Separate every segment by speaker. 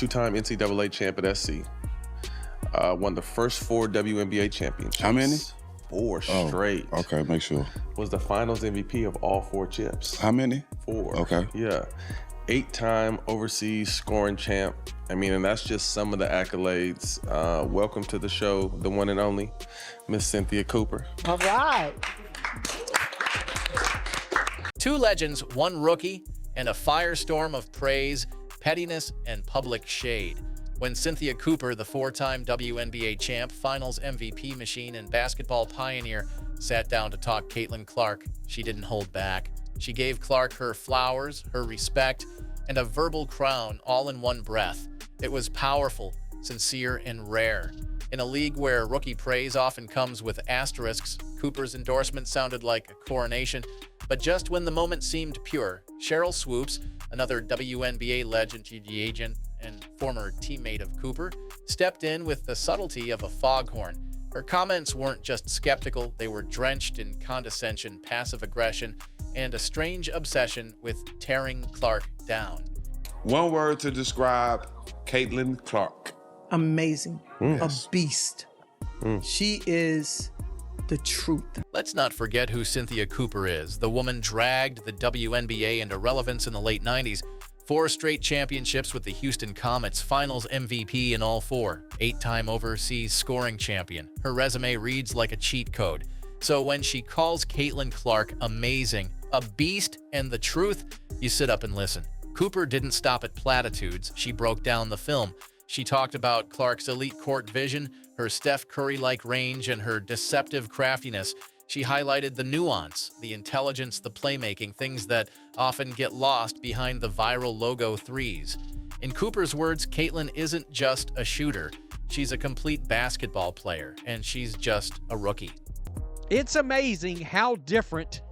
Speaker 1: two-time NCAA champ at SC. Won the first 4 WNBA championships.
Speaker 2: How many?
Speaker 1: 4 straight.
Speaker 2: Okay, make sure.
Speaker 1: Was the finals MVP of all 4 chips.
Speaker 2: How many?
Speaker 1: 4.
Speaker 2: Okay.
Speaker 1: Yeah. 8-time overseas scoring champ. I mean, and that's just some of the accolades. Welcome to the show, the one and only, Miss Cynthia Cooper.
Speaker 3: All right.
Speaker 4: 2 legends, 1 rookie, and a firestorm of praise, pettiness, and public shade. When Cynthia Cooper, the 4-time WNBA champ, finals MVP machine, and basketball pioneer, sat down to talk Caitlin Clark, she didn't hold back. She gave Clark her flowers, her respect, and a verbal crown all in one breath. It was powerful, sincere, and rare. In a league where rookie praise often comes with asterisks, Cooper's endorsement sounded like a coronation. But just when the moment seemed pure, Sheryl Swoopes, another WNBA legend, agent, and former teammate of Cooper, stepped in with the subtlety of a foghorn. Her comments weren't just skeptical, they were drenched in condescension, passive aggression, and a strange obsession with tearing Clark down.
Speaker 2: One word to describe Caitlin Clark.
Speaker 3: Amazing.
Speaker 2: Yes.
Speaker 3: A beast. She is the truth.
Speaker 4: Let's not forget who Cynthia Cooper is. The woman dragged the WNBA into relevance in the late 90s. 4 straight championships with the Houston Comets, finals MVP in all 4, 8-time overseas scoring champion. Her resume reads like a cheat code. So when she calls Caitlin Clark amazing, a beast, and the truth, you sit up and listen. Cooper didn't stop at platitudes. She broke down the film. She talked about Clark's elite court vision, her Steph Curry-like range, and her deceptive craftiness. She highlighted the nuance, the intelligence, the playmaking, things that often get lost behind the viral logo threes. In Cooper's words, Caitlin isn't just a shooter. She's a complete basketball player, and she's just a rookie.
Speaker 5: It's amazing how different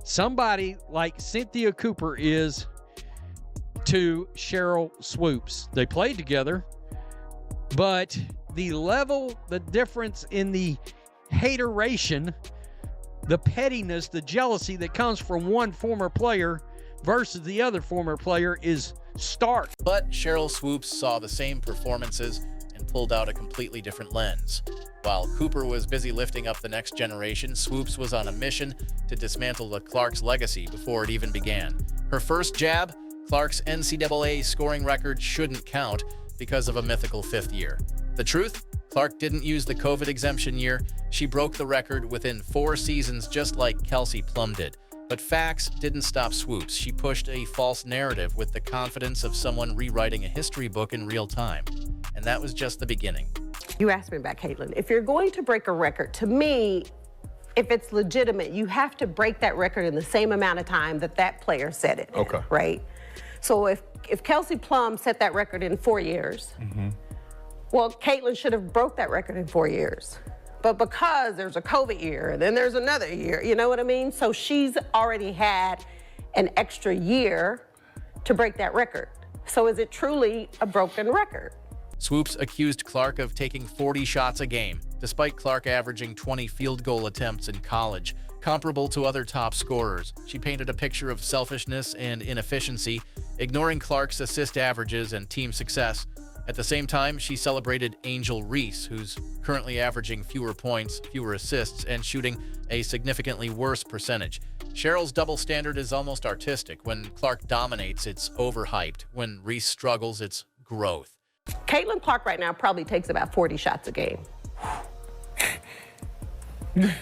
Speaker 5: somebody like Cynthia Cooper is to Sheryl Swoopes. They played together, but the level, the difference in the hateration, the pettiness, the jealousy that comes from one former player versus the other former player is stark.
Speaker 4: But Sheryl Swoopes saw the same performances and pulled out a completely different lens. While Cooper was busy lifting up the next generation, Swoopes was on a mission to dismantle the Clark's legacy before it even began. Her first jab, Clark's NCAA scoring record shouldn't count because of a mythical 5th year. The truth? Clark didn't use the COVID exemption year. She broke the record within 4 seasons, just like Kelsey Plum did. But facts didn't stop Swoopes. She pushed a false narrative with the confidence of someone rewriting a history book in real time. And that was just the beginning.
Speaker 6: You asked me about Caitlin. If you're going to break a record, to me, if it's legitimate, you have to break that record in the same amount of time that that player set it.
Speaker 7: Okay.
Speaker 6: Right? So if Kelsey Plum set that record in 4 years, well, Caitlin should have broke that record in 4 years. But because there's a COVID year, and then there's another year, you know what I mean? So she's already had an extra year to break that record. So is it truly a broken record?
Speaker 4: Swoopes accused Clark of taking 40 shots a game, despite Clark averaging 20 field goal attempts in college, comparable to other top scorers. She painted a picture of selfishness and inefficiency, ignoring Clark's assist averages and team success. At the same time, she celebrated Angel Reese, who's currently averaging fewer points, fewer assists, and shooting a significantly worse percentage. Cheryl's double standard is almost artistic. When Clark dominates, it's overhyped. When Reese struggles, it's growth.
Speaker 6: Caitlin Clark right now probably takes about 40 shots a game.
Speaker 7: Here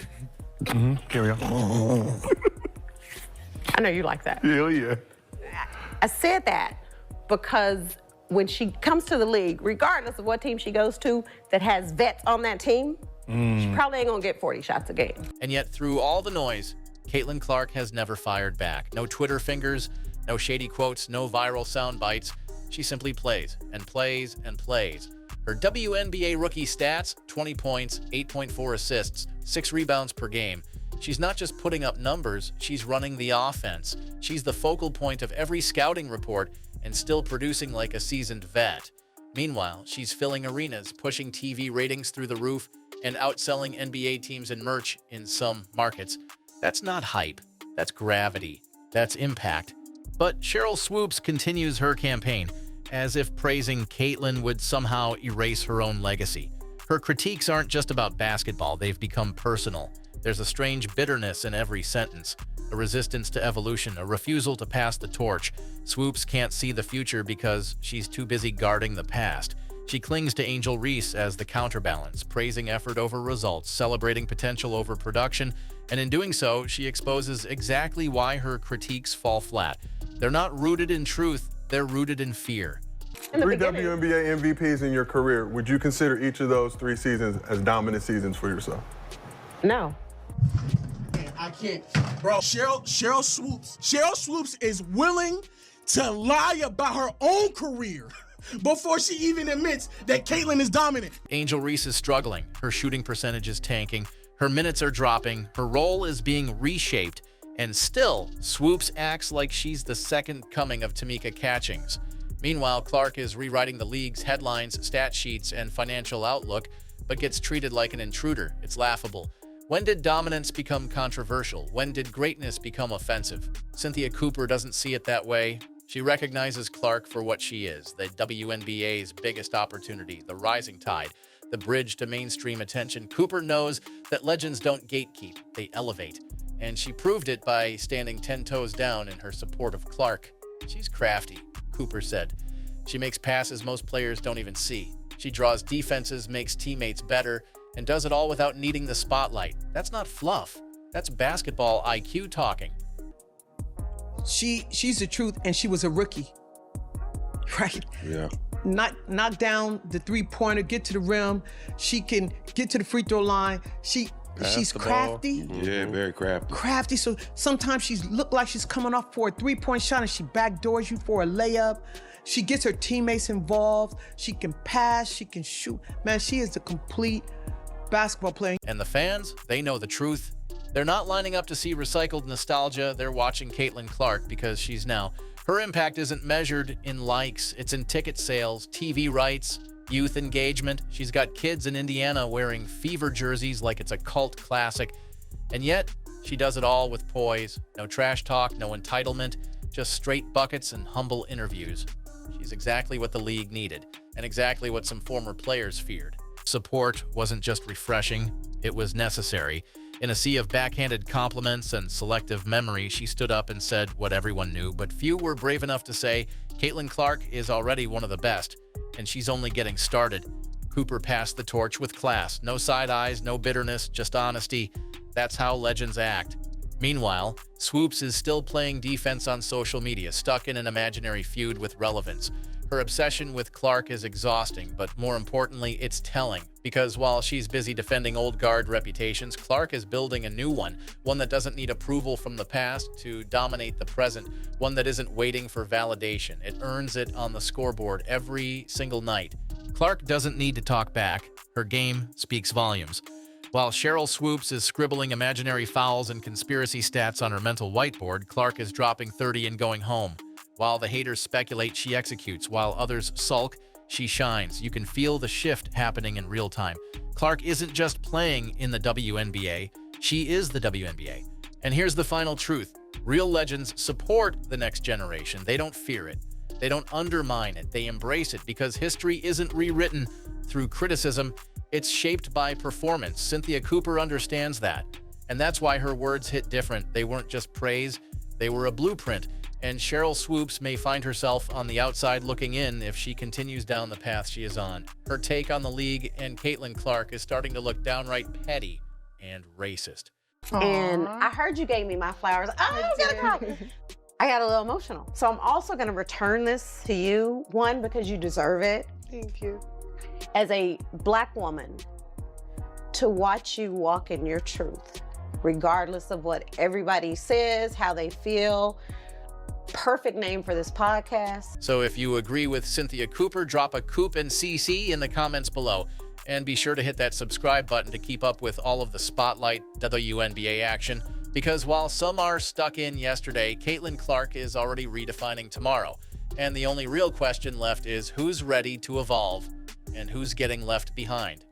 Speaker 7: we go.
Speaker 6: I know you like that.
Speaker 7: Hell yeah.
Speaker 6: I said that because when she comes to the league, regardless of what team she goes to that has vets on that team, she probably ain't gonna get 40 shots a game.
Speaker 4: And yet, through all the noise, Caitlin Clark has never fired back. No Twitter fingers, no shady quotes, no viral sound bites. She simply plays and plays and plays. Her WNBA rookie stats, 20 points, 8.4 assists, 6 rebounds per game. She's not just putting up numbers, she's running the offense. She's the focal point of every scouting report and still producing like a seasoned vet. Meanwhile, she's filling arenas, pushing TV ratings through the roof, and outselling NBA teams in merch in some markets. That's not hype. That's gravity. That's impact. But Sheryl Swoopes continues her campaign. as if praising Caitlyn would somehow erase her own legacy. Her critiques aren't just about basketball, they've become personal. There's a strange bitterness in every sentence, a resistance to evolution, a refusal to pass the torch. Swoops can't see the future because she's too busy guarding the past. She clings to Angel Reese as the counterbalance, praising effort over results, celebrating potential over production, and in doing so, she exposes exactly why her critiques fall flat. They're not rooted in truth, they're rooted in fear.
Speaker 8: Three WNBA MVPs in your career. Would you consider each of those 3 seasons as dominant seasons for yourself?
Speaker 6: No.
Speaker 9: Man, I can't. Bro, Sheryl Swoopes is willing to lie about her own career before she even admits that Caitlyn is dominant.
Speaker 4: Angel Reese is struggling. Her shooting percentage is tanking. Her minutes are dropping. Her role is being reshaped. And still, Swoops acts like she's the second coming of Tamika Catchings. Meanwhile, Clark is rewriting the league's headlines, stat sheets, and financial outlook, but gets treated like an intruder. It's laughable. When did dominance become controversial? When did greatness become offensive? Cynthia Cooper doesn't see it that way. She recognizes Clark for what she is, the WNBA's biggest opportunity, the rising tide, the bridge to mainstream attention. Cooper knows that legends don't gatekeep, they elevate. And she proved it by standing 10 toes down in her support of Clark. She's crafty, Cooper said. She makes passes most players don't even see. She draws defenses, makes teammates better, and does it all without needing the spotlight. That's not fluff. That's basketball IQ talking.
Speaker 3: She's the truth, and she was a rookie, right?
Speaker 1: Yeah.
Speaker 3: Knock down the three-pointer, get to the rim. She can get to the free throw line. She's crafty.
Speaker 2: Yeah, very crafty.
Speaker 3: Crafty. So sometimes she look like she's coming off for a three-point shot, and she backdoors you for a layup. She gets her teammates involved. She can pass. She can shoot. Man, she is a complete basketball player.
Speaker 4: And the fans, they know the truth. They're not lining up to see recycled nostalgia. They're watching Caitlyn Clark because she's now. Her impact isn't measured in likes. It's in ticket sales, TV rights, youth engagement. She's got kids in Indiana wearing Fever jerseys like it's a cult classic. And yet, she does it all with poise. No trash talk, no entitlement, just straight buckets and humble interviews. She's exactly what the league needed, and exactly what some former players feared. Support wasn't just refreshing, it was necessary. In a sea of backhanded compliments and selective memory, she stood up and said what everyone knew, but few were brave enough to say, Caitlyn Clark is already one of the best, and she's only getting started. Cooper passed the torch with class. No side eyes, no bitterness, just honesty. That's how legends act. Meanwhile, Swoops is still playing defense on social media, stuck in an imaginary feud with relevance. Her obsession with Clark is exhausting, but more importantly, it's telling. Because while she's busy defending old guard reputations, Clark is building a new one that doesn't need approval from the past to dominate the present, one that isn't waiting for validation. It earns it on the scoreboard every single night. Clark doesn't need to talk back. Her game speaks volumes. While Sheryl Swoopes is scribbling imaginary fouls and conspiracy stats on her mental whiteboard, Clark is dropping 30 and going home. While the haters speculate, she executes. While others sulk, she shines. You can feel the shift happening in real time. Clark isn't just playing in the WNBA, she is the WNBA. And here's the final truth. Real legends support the next generation. They don't fear it. They don't undermine it. They embrace it because history isn't rewritten through criticism. It's shaped by performance. Cynthia Cooper understands that. And that's why her words hit different. They weren't just praise, they were a blueprint. And Sheryl Swoopes may find herself on the outside looking in if she continues down the path she is on. Her take on the league and Caitlyn Clark is starting to look downright petty and racist.
Speaker 6: And I heard you gave me my flowers. I got a little emotional. So I'm also going to return this to you. One, because you deserve it.
Speaker 10: Thank you.
Speaker 6: As a Black woman, to watch you walk in your truth, regardless of what everybody says, how they feel. Perfect name for this podcast.
Speaker 4: So if you agree with Cynthia Cooper, drop a Coop and CC in the comments below. And be sure to hit that subscribe button to keep up with all of the Spotlight WNBA action. Because while some are stuck in yesterday, Caitlyn Clark is already redefining tomorrow. And the only real question left is who's ready to evolve and who's getting left behind.